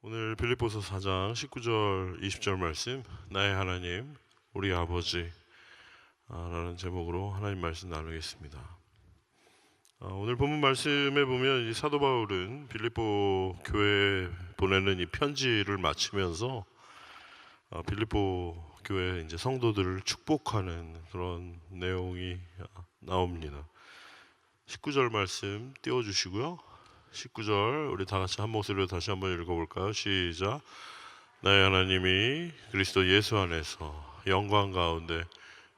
오늘 빌립보서 4장 19절 20절 말씀, 나의 하나님 우리 아버지 라는 제목으로 하나님 말씀 나누겠습니다. 오늘 본문 말씀에 보면 이 사도 바울은 빌립보 교회에 보내는 이 편지를 마치면서 빌립보 교회 이제 성도들을 축복하는 그런 내용이 나옵니다. 19절 말씀 띄워주시고요. 19절 우리 다 같이 한 목소리로 다시 한번 읽어볼까요? 시작. 나의 하나님이 그리스도 예수 안에서 영광 가운데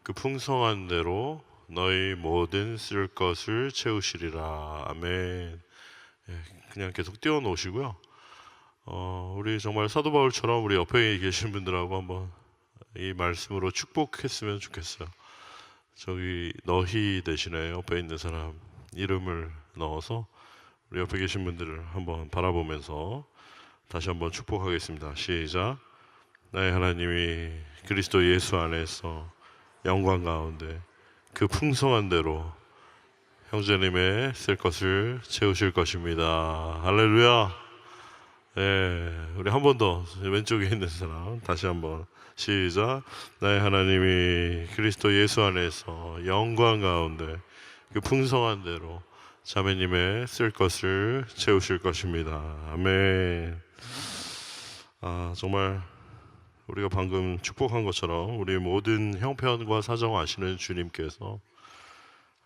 그 풍성한 대로 너희 모든 쓸 것을 채우시리라. 아멘. 그냥 계속 띄워놓으시고요. 우리 정말 사도 바울처럼 우리 옆에 계신 분들하고 한번 이 말씀으로 축복했으면 좋겠어요. 저기 너희 대신에 옆에 있는 사람 이름을 넣어서 우리 옆에 계신 분들을 한번 바라보면서 다시 한번 축복하겠습니다. 시작. 나의 하나님이 그리스도 예수 안에서 영광 가운데 그 풍성한 대로 형제님의 쓸 것을 채우실 것입니다. 할렐루야. 네, 우리 한 번 더 왼쪽에 있는 사람 다시 한번 시작. 나의 하나님이 그리스도 예수 안에서 영광 가운데 그 풍성한 대로 자매님의 쓸 것을 채우실 것입니다. 아멘. 정말 우리가 방금 축복한 것처럼 우리 모든 형편과 사정 아시는 주님께서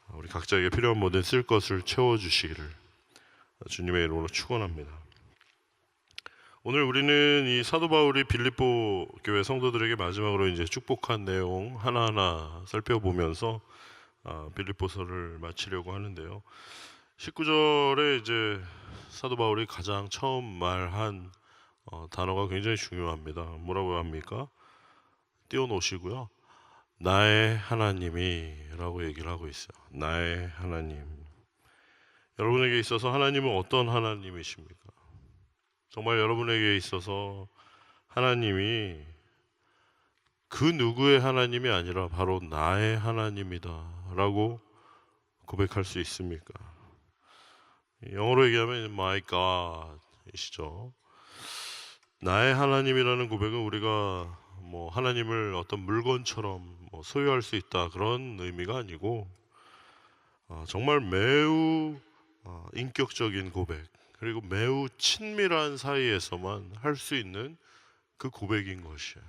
우리 각자에게 필요한 모든 쓸 것을 채워주시기를 주님의 이름으로 축원합니다. 오늘 우리는 이 사도 바울이 빌립보 교회 성도들에게 마지막으로 이제 축복한 내용 하나하나 살펴보면서 빌립보서를 마치려고 하는데요. 19절에 이제 사도 바울이 가장 처음 말한 단어가 굉장히 중요합니다. 뭐라고 합니까? 띄워놓으시고요. 나의 하나님이 라고 얘기를 하고 있어요. 나의 하나님. 여러분에게 있어서 하나님은 어떤 하나님이십니까? 정말 여러분에게 있어서 하나님이 그 누구의 하나님이 아니라 바로 나의 하나님이다 라고 고백할 수 있습니까? 영어로 얘기하면 My God 이시죠. 나의 하나님이라는 고백은 우리가 뭐 하나님을 어떤 물건처럼 소유할 수 있다 그런 의미가 아니고 정말 매우 인격적인 고백, 그리고 매우 친밀한 사이에서만 할 수 있는 그 고백인 것이에요.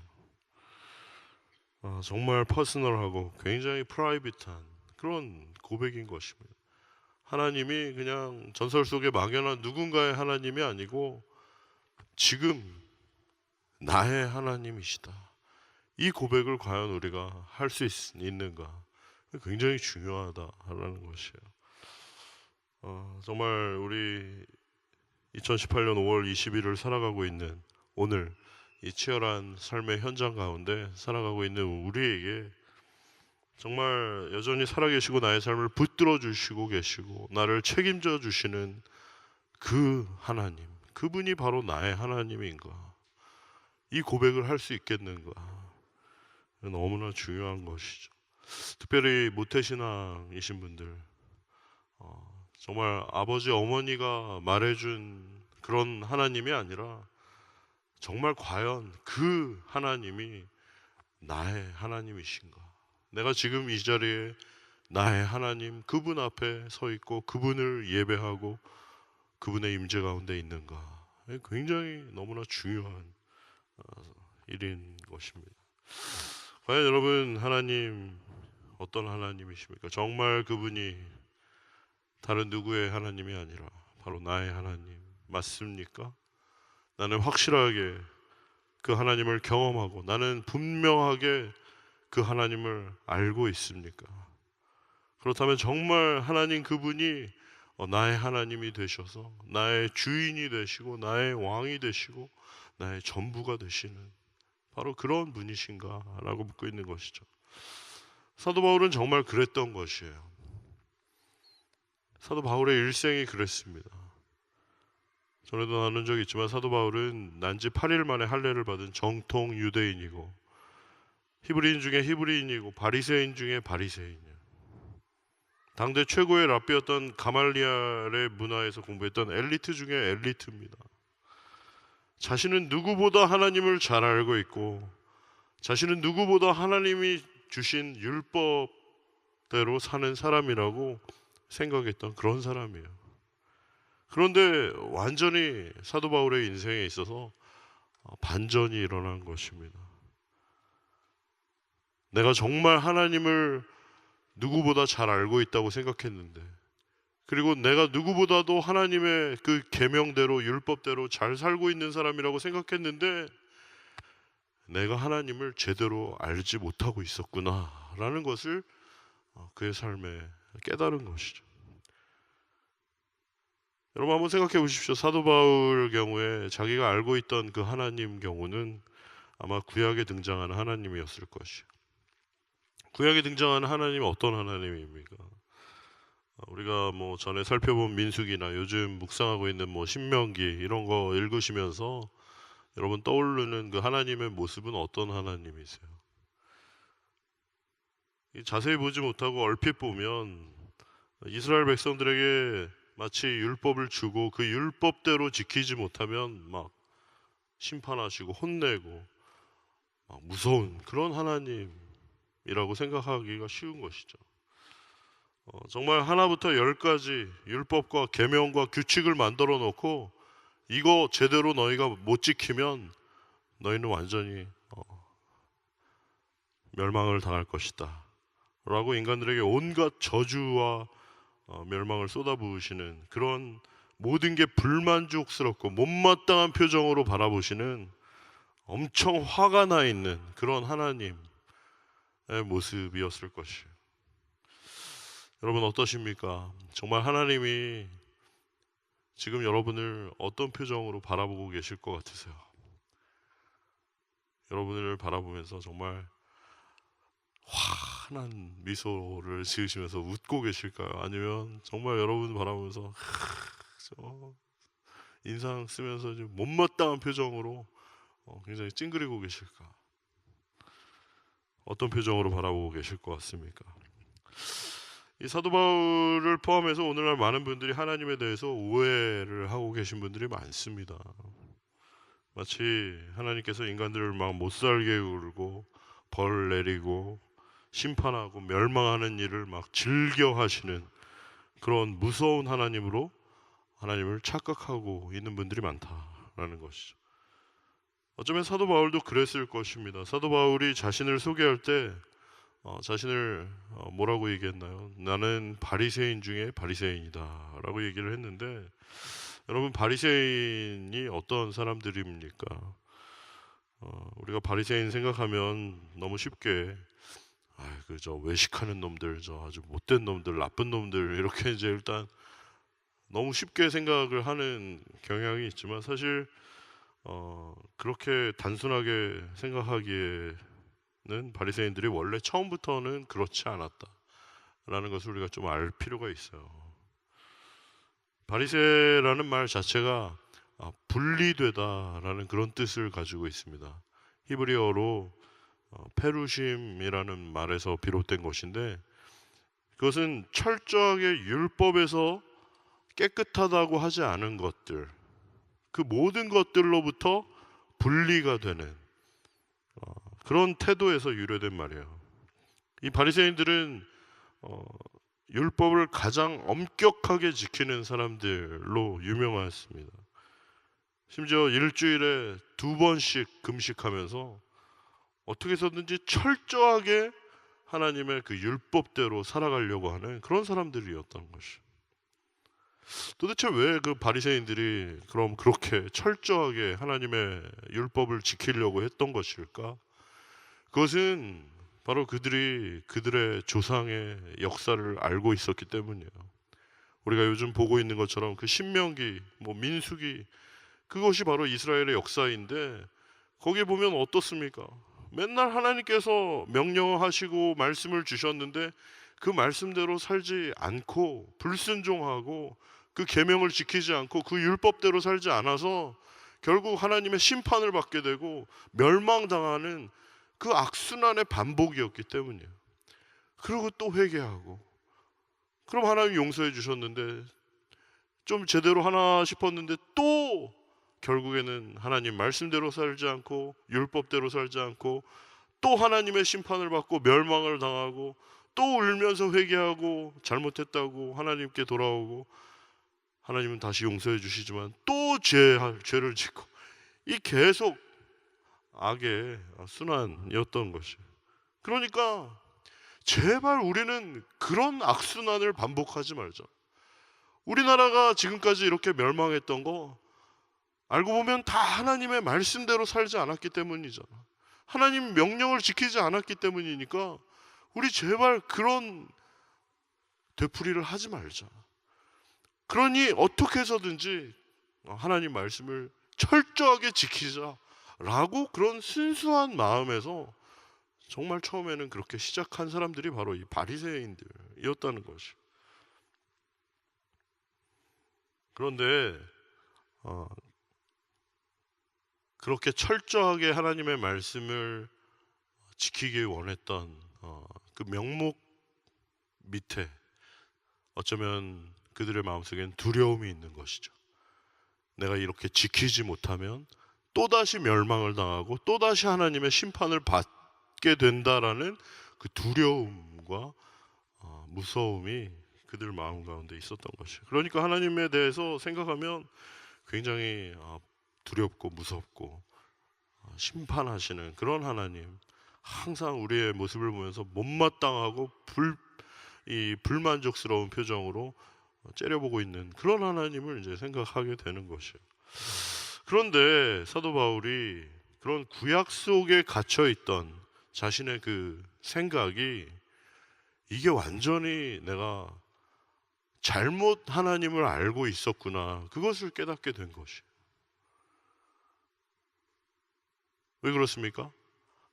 정말 퍼스널하고 굉장히 프라이빗한 그런 고백인 것입니다. 하나님이 그냥 전설 속에 막연한 누군가의 하나님이 아니고 지금 나의 하나님이시다. 이 고백을 과연 우리가 할 수 있는가? 굉장히 중요하다라는 것이에요. 정말 우리 2018년 5월 20일을 살아가고 있는 오늘 이 치열한 삶의 현장 가운데 살아가고 있는 우리에게 정말 여전히 살아계시고 나의 삶을 붙들어 주시고 계시고 나를 책임져 주시는 그 하나님, 그분이 바로 나의 하나님인가? 이 고백을 할 수 있겠는가? 너무나 중요한 것이죠. 특별히 모태신앙이신 분들, 정말 아버지 어머니가 말해준 그런 하나님이 아니라 정말 과연 그 하나님이 나의 하나님이신가? 내가 지금 이 자리에 나의 하나님 그분 앞에 서 있고 그분을 예배하고 그분의 임재 가운데 있는가? 굉장히 너무나 중요한 일인 것입니다. 과연 여러분 하나님 어떤 하나님이십니까? 정말 그분이 다른 누구의 하나님이 아니라 바로 나의 하나님 맞습니까? 나는 확실하게 그 하나님을 경험하고 나는 분명하게 그 하나님을 알고 있습니까? 그렇다면 정말 하나님 그분이 나의 하나님이 되셔서 나의 주인이 되시고 나의 왕이 되시고 나의 전부가 되시는 바로 그런 분이신가? 라고 묻고 있는 것이죠. 사도 바울은 정말 그랬던 것이에요. 사도 바울의 일생이 그랬습니다. 전에도 나눈 적이 있지만 사도 바울은 난지 8일 만에 할례를 받은 정통 유대인이고 히브리인 중에 히브리인이고 바리새인 중에 바리새인이에요. 당대 최고의 랍비였던 가말리알의 문화에서 공부했던 엘리트 중에 엘리트입니다. 자신은 누구보다 하나님을 잘 알고 있고 자신은 누구보다 하나님이 주신 율법대로 사는 사람이라고 생각했던 그런 사람이에요. 그런데 완전히 사도 바울의 인생에 있어서 반전이 일어난 것입니다. 내가 정말 하나님을 누구보다 잘 알고 있다고 생각했는데, 그리고 내가 누구보다도 하나님의 그 계명대로 율법대로 잘 살고 있는 사람이라고 생각했는데 내가 하나님을 제대로 알지 못하고 있었구나 라는 것을 그의 삶에 깨달은 것이죠. 여러분 한번 생각해 보십시오. 사도 바울 경우에 자기가 알고 있던 그 하나님 경우는 아마 구약에 등장하는 하나님이었을 것이에요. 구약에 등장하는 하나님은 어떤 하나님입니까? 우리가 뭐 전에 살펴본 민수기나 요즘 묵상하고 있는 뭐 신명기 이런 거 읽으시면서 여러분 떠오르는 그 하나님의 모습은 어떤 하나님이세요? 자세히 보지 못하고 얼핏 보면 이스라엘 백성들에게 마치 율법을 주고 그 율법대로 지키지 못하면 막 심판하시고 혼내고 막 무서운 그런 하나님이라고 생각하기가 쉬운 것이죠. 정말 하나부터 열까지 율법과 계명과 규칙을 만들어 놓고 이거 제대로 너희가 못 지키면 너희는 완전히 멸망을 당할 것이다 라고 인간들에게 온갖 저주와 멸망을 쏟아부으시는 그런 모든 게 불만족스럽고 못마땅한 표정으로 바라보시는 엄청 화가 나 있는 그런 하나님의 모습이었을 것이에요. 여러분 어떠십니까? 정말 하나님이 지금 여러분을 어떤 표정으로 바라보고 계실 것 같으세요? 여러분을 바라보면서 정말 환한 미소를 지으시면서 웃고 계실까요? 아니면 정말 여러분 바라보면서 인상 쓰면서 좀 못마땅한 표정으로 굉장히 찡그리고 계실까? 어떤 표정으로 바라보고 계실 것 같습니까? 이 사도 바울을 포함해서 오늘날 많은 분들이 하나님에 대해서 오해를 하고 계신 분들이 많습니다. 마치 하나님께서 인간들을 막 못살게 굴고 벌 내리고 심판하고 멸망하는 일을 막 즐겨 하시는 그런 무서운 하나님으로 하나님을 착각하고 있는 분들이 많다라는 것이죠. 어쩌면 사도 바울도 그랬을 것입니다. 사도 바울이 자신을 소개할 때 자신을 뭐라고 얘기했나요? 나는 바리새인 중에 바리새인이다 라고 얘기를 했는데, 여러분 바리새인이 어떤 사람들입니까? 우리가 바리새인 생각하면 너무 쉽게 저 외식하는 놈들, 저 아주 못된 놈들, 나쁜 놈들 이렇게 이제 일단 너무 쉽게 생각을 하는 경향이 있지만 사실 그렇게 단순하게 생각하기에는 바리새인들이 원래 처음부터는 그렇지 않았다라는 것을 우리가 좀 알 필요가 있어요. 바리새라는 말 자체가 분리되다라는 그런 뜻을 가지고 있습니다. 히브리어로 페루심이라는 말에서 비롯된 것인데, 그것은 철저하게 율법에서 깨끗하다고 하지 않은 것들, 그 모든 것들로부터 분리가 되는 그런 태도에서 유래된 말이에요. 이 바리새인들은 율법을 가장 엄격하게 지키는 사람들로 유명했습니다. 심지어 일주일에 2번씩 금식하면서 어떻게 해서든지 철저하게 하나님의 그 율법대로 살아가려고 하는 그런 사람들이었던 것이죠. 도대체 왜 그 바리새인들이 그럼 그렇게 철저하게 하나님의 율법을 지키려고 했던 것일까? 그것은 바로 그들의 조상의 역사를 알고 있었기 때문이에요. 우리가 요즘 보고 있는 것처럼 그 신명기, 민수기, 그것이 바로 이스라엘의 역사인데, 거기에 보면 어떻습니까? 맨날 하나님께서 명령을 하시고 말씀을 주셨는데 그 말씀대로 살지 않고 불순종하고 그 계명을 지키지 않고 그 율법대로 살지 않아서 결국 하나님의 심판을 받게 되고 멸망당하는 그 악순환의 반복이었기 때문이에요. 그리고 또 회개하고, 그럼 하나님 용서해 주셨는데 좀 제대로 하나 싶었는데 또 결국에는 하나님 말씀대로 살지 않고 율법대로 살지 않고 또 하나님의 심판을 받고 멸망을 당하고 또 울면서 회개하고 잘못했다고 하나님께 돌아오고 하나님은 다시 용서해 주시지만 또 죄를 짓고 이 계속 악의 순환이었던 것이. 그러니까 제발 우리는 그런 악순환을 반복하지 말자. 우리나라가 지금까지 이렇게 멸망했던 거 알고 보면 다 하나님의 말씀대로 살지 않았기 때문이잖아. 하나님 명령을 지키지 않았기 때문이니까 우리 제발 그런 되풀이를 하지 말자. 그러니 어떻게 해서든지 하나님 말씀을 철저하게 지키자라고 그런 순수한 마음에서 정말 처음에는 그렇게 시작한 사람들이 바로 이 바리새인들이었다는 것이. 그런데 그렇게 철저하게 하나님의 말씀을 지키기 원했던 그 명목 밑에 어쩌면 그들의 마음속엔 두려움이 있는 것이죠. 내가 이렇게 지키지 못하면 또다시 멸망을 당하고 또다시 하나님의 심판을 받게 된다라는 그 두려움과 무서움이 그들 마음 가운데 있었던 것이에요. 그러니까 하나님에 대해서 생각하면 굉장히 두렵고 무섭고 심판하시는 그런 하나님, 항상 우리의 모습을 보면서 못마땅하고 불만족스러운 표정으로 째려보고 있는 그런 하나님을 이제 생각하게 되는 것이에요. 그런데 사도 바울이 그런 구약 속에 갇혀 있던 자신의 그 생각이 이게 완전히 내가 잘못 하나님을 알고 있었구나, 그것을 깨닫게 된 것이에요. 왜 그렇습니까?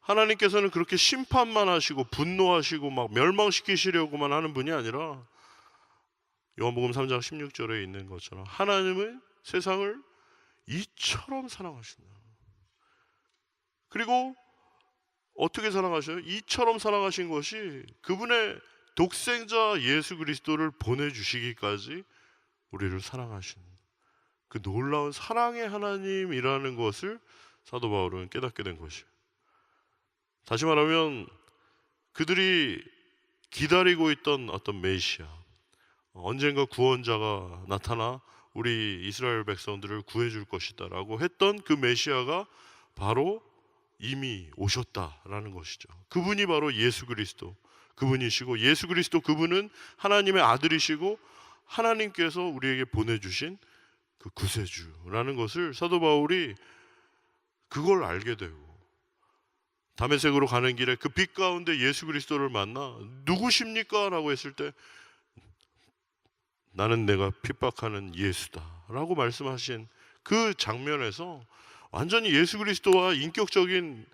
하나님께서는 그렇게 심판만 하시고 분노하시고 막 멸망시키시려고만 하는 분이 아니라 요한복음 3장 16절에 있는 것처럼 하나님은 세상을 이처럼 사랑하신다. 그리고 어떻게 사랑하셔요? 이처럼 사랑하신 것이 그분의 독생자 예수 그리스도를 보내주시기까지 우리를 사랑하신 그 놀라운 사랑의 하나님이라는 것을 사도 바울은 깨닫게 된 것이에요. 다시 말하면 그들이 기다리고 있던 어떤 메시아, 언젠가 구원자가 나타나 우리 이스라엘 백성들을 구해줄 것이다 라고 했던 그 메시아가 바로 이미 오셨다라는 것이죠. 그분이 바로 예수 그리스도 그분이시고, 예수 그리스도 그분은 하나님의 아들이시고 하나님께서 우리에게 보내주신 그 구세주라는 것을 사도 바울이 그걸 알게 되고, 다메섹으로 가는 길에 그 빛 가운데 예수 그리스도를 만나 누구십니까? 라고 했을 때 나는 내가 핍박하는 예수다 라고 말씀하신 그 장면에서 완전히 예수 그리스도와 인격적인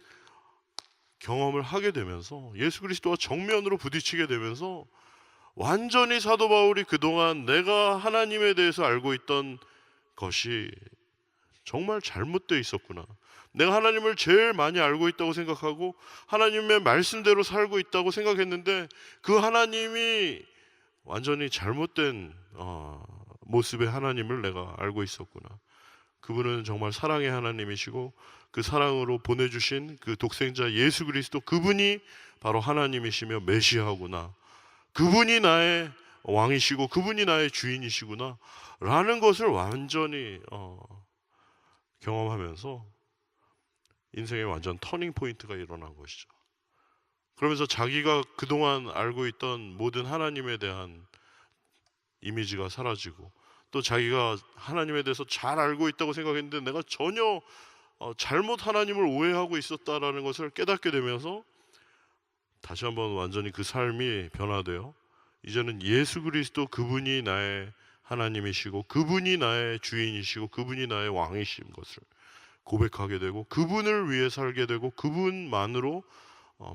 경험을 하게 되면서 예수 그리스도와 정면으로 부딪히게 되면서 완전히 사도 바울이 그동안 내가 하나님에 대해서 알고 있던 것이 정말 잘못되어 있었구나, 내가 하나님을 제일 많이 알고 있다고 생각하고 하나님의 말씀대로 살고 있다고 생각했는데 그 하나님이 완전히 잘못된 모습의 하나님을 내가 알고 있었구나. 그분은 정말 사랑의 하나님이시고 그 사랑으로 보내주신 그 독생자 예수 그리스도 그분이 바로 하나님이시며 메시아구나, 그분이 나의 왕이시고 그분이 나의 주인이시구나 라는 것을 완전히 경험하면서 인생의 완전 터닝 포인트가 일어난 것이죠. 그러면서 자기가 그동안 알고 있던 모든 하나님에 대한 이미지가 사라지고, 또 자기가 하나님에 대해서 잘 알고 있다고 생각했는데 내가 전혀 잘못 하나님을 오해하고 있었다라는 것을 깨닫게 되면서 다시 한번 완전히 그 삶이 변화되어 이제는 예수 그리스도 그분이 나의 하나님이시고 그분이 나의 주인이시고 그분이 나의 왕이신 것을 고백하게 되고 그분을 위해 살게 되고 그분만으로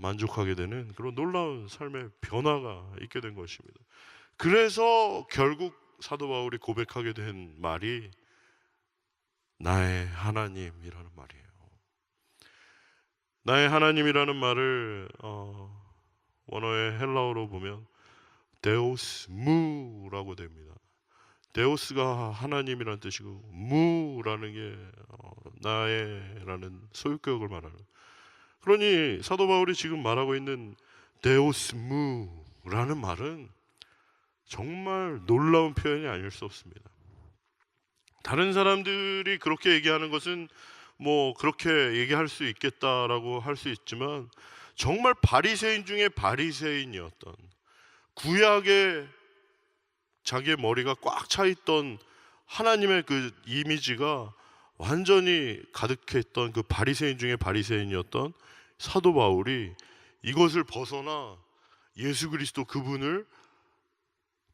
만족하게 되는 그런 놀라운 삶의 변화가 있게 된 것입니다. 그래서 결국 사도 바울이 고백하게 된 말이 나의 하나님이라는 말이에요. 나의 하나님이라는 말을 원어의 헬라어로 보면 데오스 무라고 됩니다. 데오스가 하나님이라는 뜻이고 무라는 게 나의라는 소유격을 말하는. 그러니 사도 바울이 지금 말하고 있는 데오스 무라는 말은 정말 놀라운 표현이 아닐 수 없습니다. 다른 사람들이 그렇게 얘기하는 것은 뭐 그렇게 얘기할 수 있겠다라고 할 수 있지만, 정말 바리새인 중에 바리새인이었던, 구약에 자기의 머리가 꽉 차 있던 하나님의 그 이미지가 완전히 가득했던 그 바리새인 중에 바리새인이었던 사도 바울이 이것을 벗어나 예수 그리스도 그분을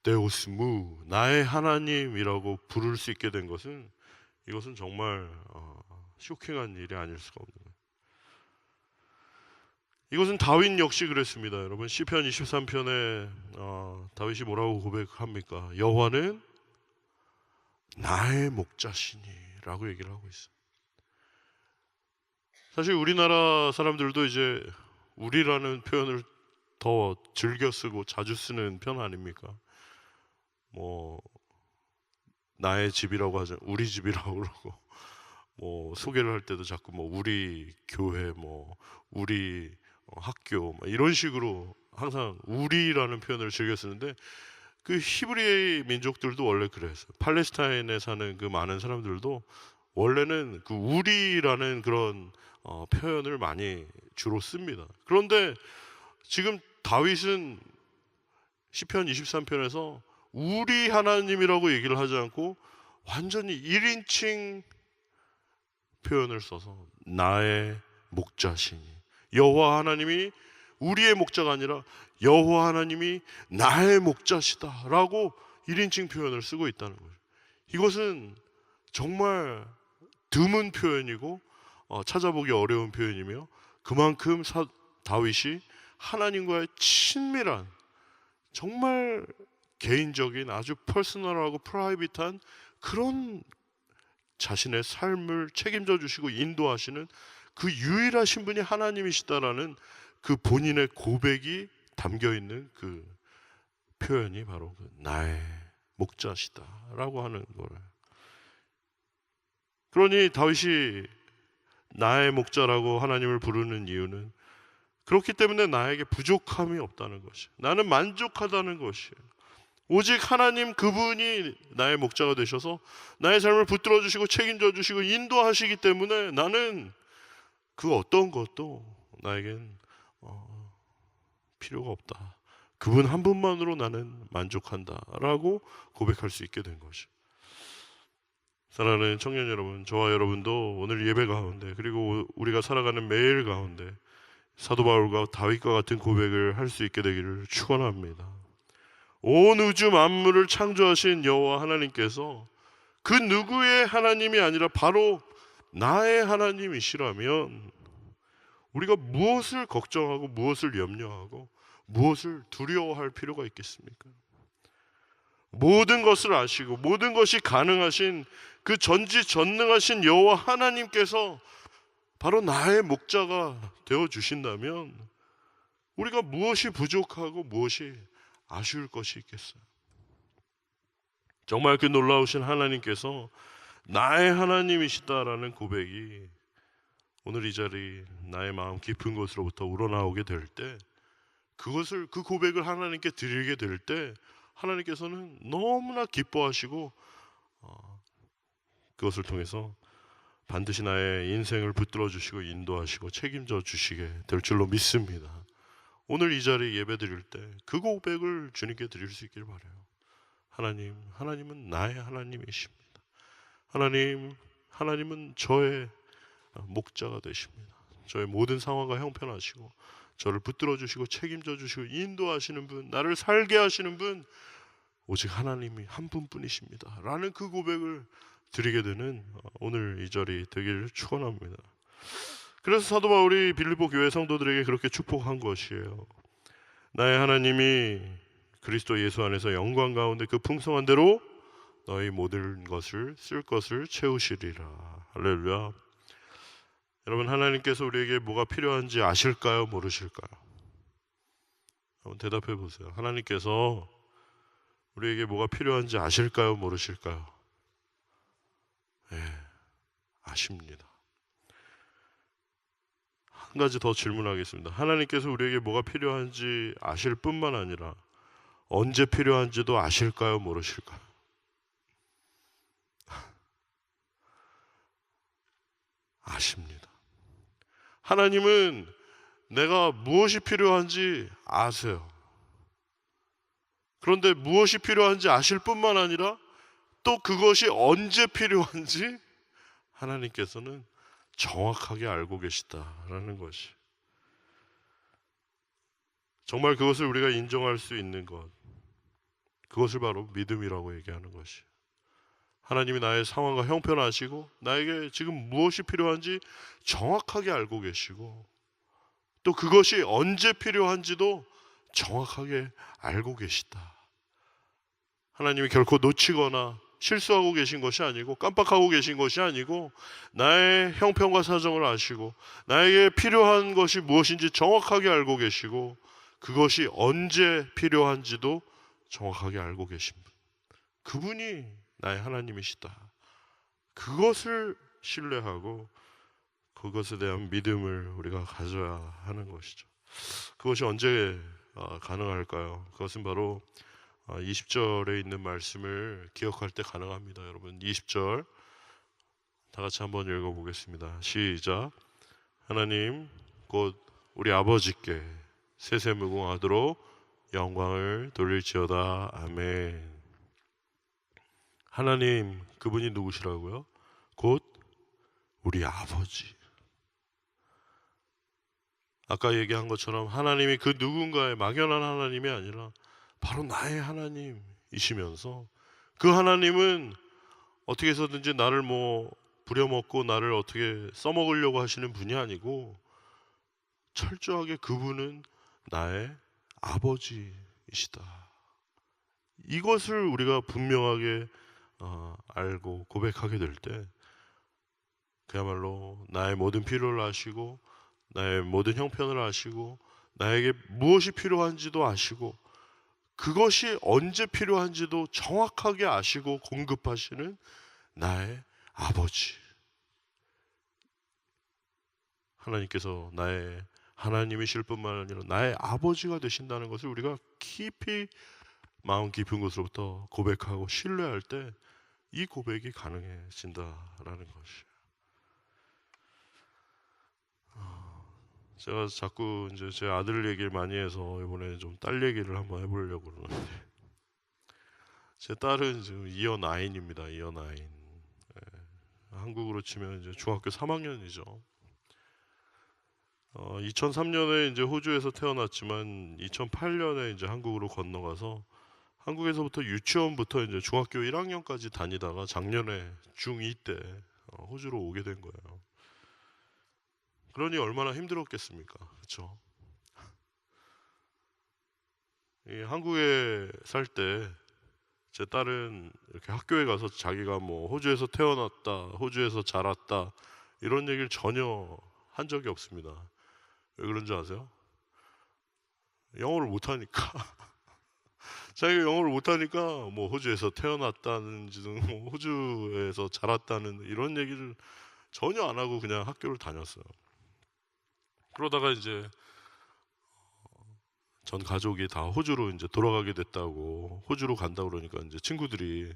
데오스무, 나의 하나님이라고 부를 수 있게 된 것은, 이것은 정말 쇼킹한 일이 아닐 수가 없는 거예요. 이것은 다윗 역시 그랬습니다. 여러분, 시편 23편에 다윗이 뭐라고 고백합니까? 여호와는 나의 목자시니 라고 얘기를 하고 있어요. 사실 우리나라 사람들도 이제 우리라는 표현을 더 즐겨 쓰고 자주 쓰는 편 아닙니까? 뭐 나의 집이라고 하죠. 우리 집이라고 그러고, 뭐 소개를 할 때도 자꾸 뭐 우리 교회, 뭐 우리 학교, 뭐 이런 식으로 항상 우리라는 표현을 즐겨 쓰는데, 그 히브리 민족들도 원래 그랬어요. 팔레스타인에 사는 그 많은 사람들도 원래는 그 우리라는 그런 표현을 많이 주로 씁니다. 그런데 지금 다윗은 시편 23편에서 우리 하나님이라고 얘기를 하지 않고 완전히 1인칭 표현을 써서 나의 목자시니, 여호와 하나님이 우리의 목자가 아니라 여호와 하나님이 나의 목자시다 라고 1인칭 표현을 쓰고 있다는 거예요. 이것은 정말 드문 표현이고 찾아보기 어려운 표현이며, 그만큼 다윗이 하나님과의 친밀한, 정말 개인적인, 아주 퍼스널하고 프라이빗한 그런 자신의 삶을 책임져 주시고 인도하시는 그 유일하신 분이 하나님이시다라는 그 본인의 고백이 담겨 있는 그 표현이 바로 그 나의 목자시다라고 하는 거예요. 그러니 다윗이 나의 목자라고 하나님을 부르는 이유는 그렇기 때문에 나에게 부족함이 없다는 것이, 나는 만족하다는 것이에요. 오직 하나님 그분이 나의 목자가 되셔서 나의 삶을 붙들어 주시고 책임져 주시고 인도하시기 때문에 나는 그 어떤 것도 나에겐 필요가 없다. 그분 한 분만으로 나는 만족한다라고 고백할 수 있게 된 것이죠. 사랑하는 청년 여러분, 저와 여러분도 오늘 예배 가운데, 그리고 우리가 살아가는 매일 가운데 사도 바울과 다윗과 같은 고백을 할 수 있게 되기를 축원합니다. 온 우주 만물을 창조하신 여호와 하나님께서 그 누구의 하나님이 아니라 바로 나의 하나님이시라면 우리가 무엇을 걱정하고 무엇을 염려하고 무엇을 두려워할 필요가 있겠습니까? 모든 것을 아시고 모든 것이 가능하신 그 전지전능하신 여호와 하나님께서 바로 나의 목자가 되어 주신다면 우리가 무엇이 부족하고 무엇이 아쉬울 것이 있겠어요? 정말 그 놀라우신 하나님께서 나의 하나님이시다라는 고백이 오늘 이 자리 나의 마음 깊은 곳으로부터 우러나오게 될 때, 그 고백을 하나님께 드리게 될 때 하나님께서는 너무나 기뻐하시고 그것을 통해서 반드시 나의 인생을 붙들어 주시고 인도하시고 책임져 주시게 될 줄로 믿습니다. 오늘 이 자리에 예배 드릴 때 그 고백을 주님께 드릴 수 있길 바라요. 하나님은 나의 하나님이십니다. 하나님은 저의 목자가 되십니다. 저의 모든 상황과 형편하시고 저를 붙들어 주시고 책임져 주시고 인도하시는 분, 나를 살게 하시는 분 오직 하나님이 한 분뿐이십니다 라는 그 고백을 드리게 되는 오늘 이 자리 되기를 축원합니다. 그래서 사도 바울이 빌립보 교회 성도들에게 그렇게 축복한 것이에요. 나의 하나님이 그리스도 예수 안에서 영광 가운데 그 풍성한 대로 너희 모든 것을 쓸 것을 채우시리라. 할렐루야. 여러분, 하나님께서 우리에게 뭐가 필요한지 아실까요? 모르실까요? 한번 대답해 보세요. 하나님께서 우리에게 뭐가 필요한지 아실까요? 모르실까요? 예, 아십니다. 한 가지 더 질문하겠습니다. 하나님께서 우리에게 뭐가 필요한지 아실 뿐만 아니라 언제 필요한지도 아실까요? 모르실까요? 아십니다. 하나님은 내가 무엇이 필요한지 아세요. 그런데 무엇이 필요한지 아실 뿐만 아니라 또 그것이 언제 필요한지 하나님께서는 정확하게 알고 계시다라는 것이, 정말 그것을 우리가 인정할 수 있는 것, 그것을 바로 믿음이라고 얘기하는 것이, 하나님이 나의 상황과 형편을 아시고 나에게 지금 무엇이 필요한지 정확하게 알고 계시고 또 그것이 언제 필요한지도 정확하게 알고 계시다. 하나님이 결코 놓치거나 실수하고 계신 것이 아니고 깜빡하고 계신 것이 아니고 나의 형편과 사정을 아시고 나에게 필요한 것이 무엇인지 정확하게 알고 계시고 그것이 언제 필요한지도 정확하게 알고 계신 분, 그분이 나의 하나님이시다. 그것을 신뢰하고 그것에 대한 믿음을 우리가 가져야 하는 것이죠. 그것이 언제 가능할까요? 그것은 바로 20절에 있는 말씀을 기억할 때 가능합니다. 여러분, 20절 다 같이 한번 읽어보겠습니다. 시작. 하나님 곧 우리 아버지께 세세무궁하도록 영광을 돌릴지어다. 아멘. 하나님, 그분이 누구시라고요? 곧 우리 아버지. 아까 얘기한 것처럼 하나님이 그 누군가의 막연한 하나님이 아니라 바로 나의 하나님이시면서 그 하나님은 어떻게 해서든지 나를 부려먹고 나를 어떻게 써먹으려고 하시는 분이 아니고 철저하게 그분은 나의 아버지이시다. 이것을 우리가 분명하게 알고 고백하게 될 때 그야말로 나의 모든 필요를 아시고 나의 모든 형편을 아시고 나에게 무엇이 필요한지도 아시고 그것이 언제 필요한지도 정확하게 아시고 공급하시는 나의 아버지, 하나님께서 나의 하나님이실 뿐만 아니라 나의 아버지가 되신다는 것을 우리가 깊이 마음 깊은 곳으로부터 고백하고 신뢰할 때 이 고백이 가능해진다라는 것이에요. 제가 자꾸 이제 제 아들 얘기를 많이 해서 이번에 좀 딸 얘기를 한번 해보려고 그러는데, 제 딸은 지금 이어 9입니다. 이어 9. 한국으로 치면 이제 중학교 3학년이죠. 2003년에 이제 호주에서 태어났지만 2008년에 이제 한국으로 건너가서 한국에서부터 유치원부터 이제 중학교 1학년까지 다니다가 작년에 중2 때 호주로 오게 된 거예요. 그러니 얼마나 힘들었겠습니까? 그렇죠? 한국에 살 때 제 딸은 이렇게 학교에 가서 자기가 호주에서 태어났다, 호주에서 자랐다 이런 얘기를 전혀 한 적이 없습니다. 왜 그런 줄 아세요? 영어를 못하니까. 자기가 영어를 못하니까 호주에서 태어났다는지는 호주에서 자랐다는 이런 얘기를 전혀 안 하고 그냥 학교를 다녔어요. 그러다가 이제 전 가족이 다 호주로 이제 돌아가게 됐다고, 호주로 간다 그러니까 이제 친구들이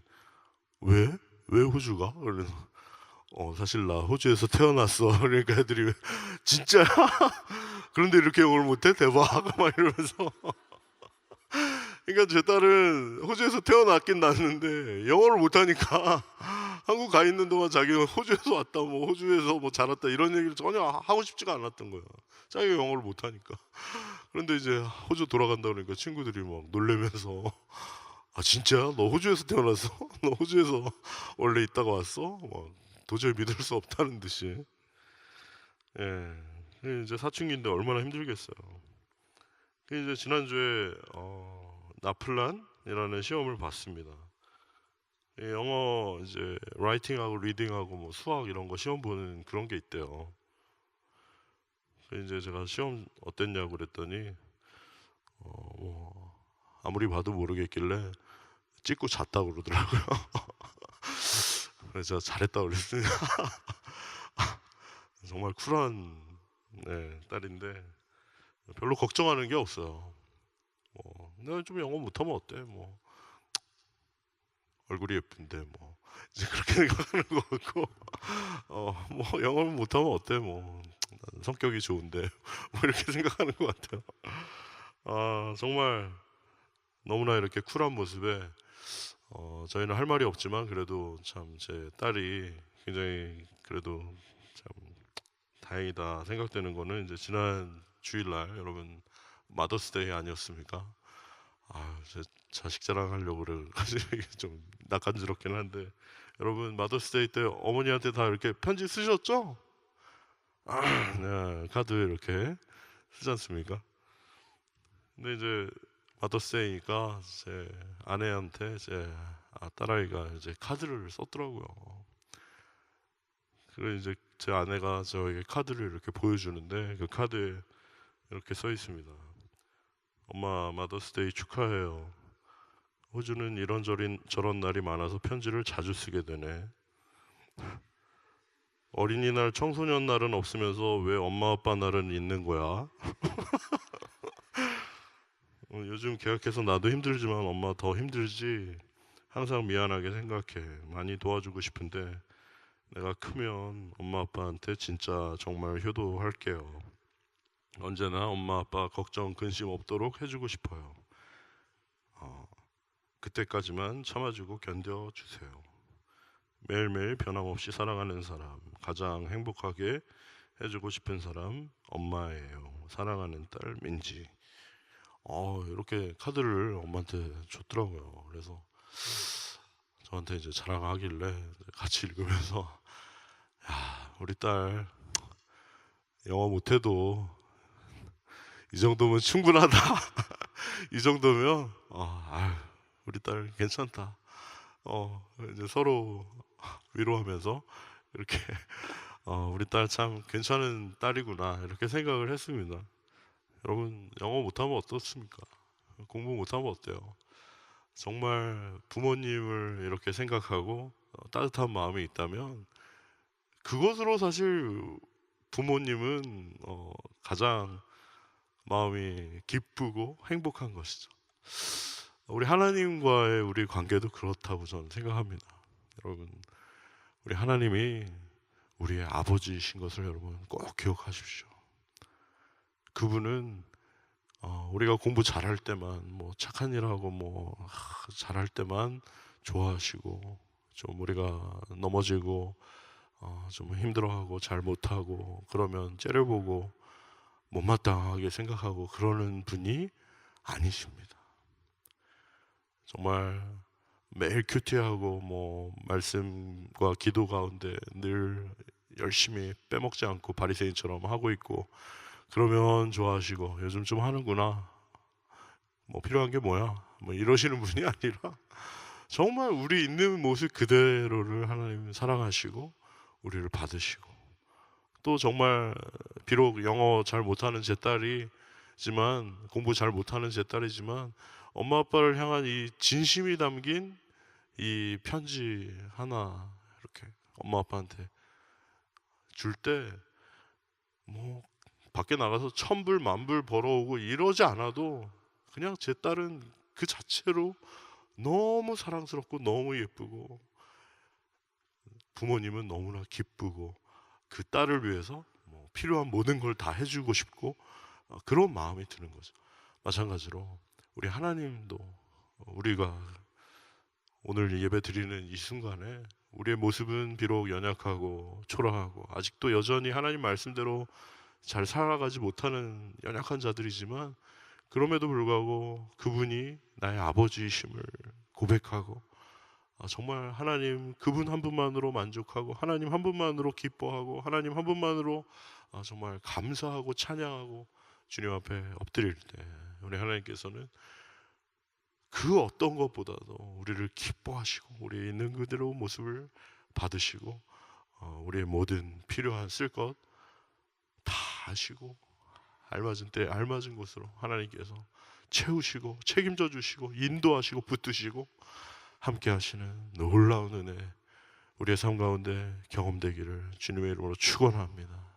왜? 왜 호주가? 그래서 사실 나 호주에서 태어났어. 그러니까 애들이 진짜 그런데 이렇게 영어를 못해? 대박 막 이러면서. 그러니까 제 딸은 호주에서 태어났긴 났는데 영어를 못하니까 한국 가 있는 동안 자기는 호주에서 왔다, 호주에서 자랐다 이런 얘기를 전혀 하고 싶지가 않았던 거야. 자기가 영어를 못하니까. 그런데 이제 호주 돌아간다 그러니까 친구들이 막 놀래면서 아 진짜? 너 호주에서 태어났어? 너 호주에서 원래 있다가 왔어? 막 도저히 믿을 수 없다는 듯이. 예. 이제 사춘기인데 얼마나 힘들겠어요. 이제 지난주에 나플란이라는 시험을 봤습니다. 영어 이제 라이팅하고 리딩하고 수학 이런 거 시험 보는 그런 게 있대요. 이제 제가 시험 어땠냐고 그랬더니 아무리 봐도 모르겠길래 찍고 잤다고 그러더라고요. 그래서 제가 잘했다고 그랬더니 정말 쿨한 네, 딸인데 별로 걱정하는 게 없어요. 뭐 내가 좀 영어 못하면 어때? 뭐 얼굴이 예쁜데 뭐 이제 그렇게 생각하는 것 같고 뭐 영어를 못하면 어때? 뭐 나는 성격이 좋은데 뭐 이렇게 생각하는 것 같아요. 아 정말 너무나 이렇게 쿨한 모습에 저희는 할 말이 없지만 그래도 참 제 딸이 굉장히 그래도 참 다행이다 생각되는 거는 이제 지난 주일날 여러분 마더스데이 아니었습니까? 아, 제 자식 자랑하려고 그래가지고 이게 좀 낯간지럽긴 한데 여러분 마더스데이 때 어머니한테 다 이렇게 편지 쓰셨죠? 네, 카드 이렇게 쓰지 않습니까? 근데 이제 마더스데이니까 제 아내한테 제 딸아이가 이제 카드를 썼더라고요. 그래 이제 제 아내가 저에게 카드를 이렇게 보여주는데 그 카드에 이렇게 써 있습니다. 엄마 마더스데이 축하해요. 호주는 이런저런 저런 날이 많아서 편지를 자주 쓰게 되네. 어린이날 청소년 날은 없으면서 왜 엄마 아빠 날은 있는 거야? 요즘 계약해서 나도 힘들지만 엄마 더 힘들지. 항상 미안하게 생각해. 많이 도와주고 싶은데 내가 크면 엄마 아빠한테 진짜 정말 효도할게요. 언제나 엄마 아빠 걱정 근심 없도록 해주고 싶어요. 어, 그때까지만 참아주고 견뎌주세요. 매일매일 변함없이 사랑하는 사람, 가장 행복하게 해주고 싶은 사람, 엄마예요. 사랑하는 딸 민지. 이렇게 카드를 엄마한테 줬더라고요. 그래서 저한테 이제 자랑하길래 같이 읽으면서 야, 우리 딸 영어 못해도 이 정도면 충분하다. 이 정도면 우리 딸 괜찮다. 이제 서로 위로하면서 이렇게 우리 딸 참 괜찮은 딸이구나 이렇게 생각을 했습니다. 여러분 영어 못하면 어떻습니까? 공부 못하면 어때요? 정말 부모님을 이렇게 생각하고 따뜻한 마음이 있다면 그것으로 사실 부모님은 가장 마음이 기쁘고 행복한 것이죠. 우리 하나님과의 우리 관계도 그렇다고 저는 생각합니다. 여러분, 우리 하나님이 우리의 아버지이신 것을 여러분 꼭 기억하십시오. 그분은 우리가 공부 잘할 때만 뭐 착한 일하고 뭐 잘할 때만 좋아하시고 좀 우리가 넘어지고 좀 힘들어하고 잘 못하고 그러면 째려보고 못마땅하게 생각하고 그러는 분이 아니십니다. 정말 매일 큐티하고 뭐 말씀과 기도 가운데 늘 열심히 빼먹지 않고 바리새인처럼 하고 있고 그러면 좋아하시고 요즘 좀 하는구나 뭐 필요한 게 뭐야 뭐 이러시는 분이 아니라 정말 우리 있는 모습 그대로를 하나님 사랑하시고 우리를 받으시고 또 정말 비록 영어 잘 못하는 제 딸이지만 공부 잘 못하는 제 딸이지만 엄마 아빠를 향한 이 진심이 담긴 이 편지 하나 이렇게 엄마 아빠한테 줄 때 뭐 밖에 나가서 천불 만불 벌어오고 이러지 않아도 그냥 제 딸은 그 자체로 너무 사랑스럽고 너무 예쁘고 부모님은 너무나 기쁘고 그 딸을 위해서 뭐 필요한 모든 걸 다 해주고 싶고 그런 마음이 드는 거죠. 마찬가지로 우리 하나님도 우리가 오늘 예배 드리는 이 순간에 우리의 모습은 비록 연약하고 초라하고 아직도 여전히 하나님 말씀대로 잘 살아가지 못하는 연약한 자들이지만 그럼에도 불구하고 그분이 나의 아버지이심을 고백하고 정말 하나님 그분 한 분만으로 만족하고 하나님 한 분만으로 기뻐하고 하나님 한 분만으로 정말 감사하고 찬양하고 주님 앞에 엎드릴 때 우리 하나님께서는 그 어떤 것보다도 우리를 기뻐하시고 우리 있는 그대로 모습을 받으시고 우리의 모든 필요한 쓸 것 다 하시고 알맞은 때 알맞은 곳으로 하나님께서 채우시고 책임져 주시고 인도하시고 붙드시고 함께 하시는 놀라운 은혜 우리의 삶 가운데 경험되기를 주님의 이름으로 축원합니다.